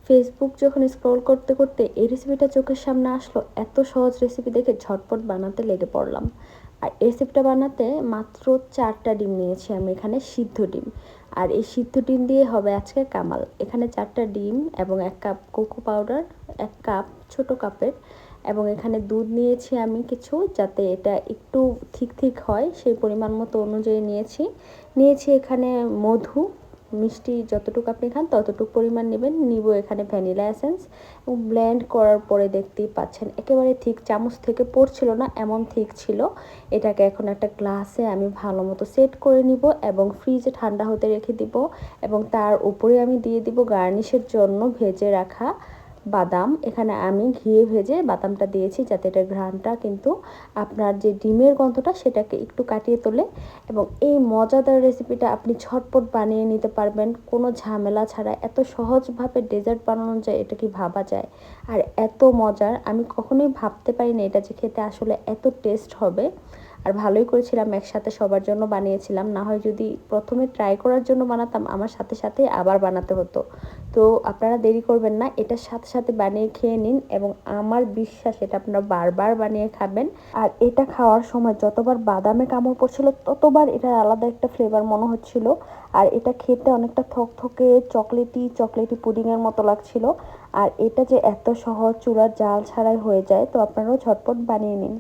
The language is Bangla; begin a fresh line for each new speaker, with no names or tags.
ফেসবুক যখন স্ক্রল করতে করতে এই রেসিপিটা চোখের সামনে আসলো, এত সহজ রেসিপি দেখে ঝটপট বানাতে লেগে পড়লাম। আর এই রেসিপিটা বানাতে মাত্র 4টা ডিম নিয়েছি আমি এখানে, সিদ্ধ ডিম। আর এই সিদ্ধ ডিম দিয়ে হবে আজকে কামাল। এখানে 4টা ডিম এবং 1 কাপ কোকো পাউডার, 1 কাপ ছোট কাপের, এবং এখানে দুধ নিয়েছি আমি কিছু, যাতে এটা একটু ঠিক ঠিক হয় সেই পরিমাণ মতো অনুযায়ী নিয়েছি এখানে মধু, মিষ্টি যতটুকু আপনি খান ততটুকু পরিমাণ নেবেন। নিব এখানে ভ্যানিলা এসেন্স, এবং ব্লেন্ড করার পরে দেখতেই পাচ্ছেন একেবারে ঠিক চামচ থেকে পড়ছিল না, এমন ঠিক ছিল। এটাকে এখন একটা গ্লাসে আমি ভালো মতো সেট করে নিব এবং ফ্রিজে ঠান্ডা হতে রেখে দিব। এবং তার উপরে আমি দিয়ে দিব গার্নিশের জন্য ভেজে রাখা বাদাম। এখানে আমি ঘিয়ে ভেজে বাদামটা দিয়েছি, যাতে এটার ঘ্রাণটা কিন্তু আপনার যে ডিমের গন্ধটা সেটাকে একটু কাটিয়ে তোলে। এবং এই মজাদার রেসিপিটা আপনি ঝটপট বানিয়ে নিতে পারবেন কোনো ঝামেলা ছাড়া। এত সহজভাবে ডেজার্ট বানানো যায়, এটা কি ভাবা যায়? আর এত মজার, আমি কখনোই ভাবতে পারিনি এটা যে খেতে আসলে এত টেস্ট হবে। আর ভালোই করেছিলাম, একসাথে সবার জন্য বানিয়েছিলাম। না হয় যদি প্রথমে ট্রাই করার জন্য বানাতাম, আমার সাথে সাথে আবার বানাতে হতো। তো আপনারা দেরি করবেন না, এটার সাথে সাথে বানিয়ে খেয়ে নিন, এবং আমার বিশ্বাস এটা আপনারা বারবার বানিয়ে খাবেন। আর এটা খাওয়ার সময় যতবার বাদামে কামড় পড়ছিল ততবার এটার আলাদা একটা ফ্লেভার মনে হচ্ছিল। আর এটা খেতে অনেকটা থকথকে চকলেটি পুডিংয়ের মতো লাগছিল। আর এটা যে এত সহজ, চুলার জাল ছাড়াই হয়ে যায়, তো আপনারাও ঝটপট বানিয়ে নিন।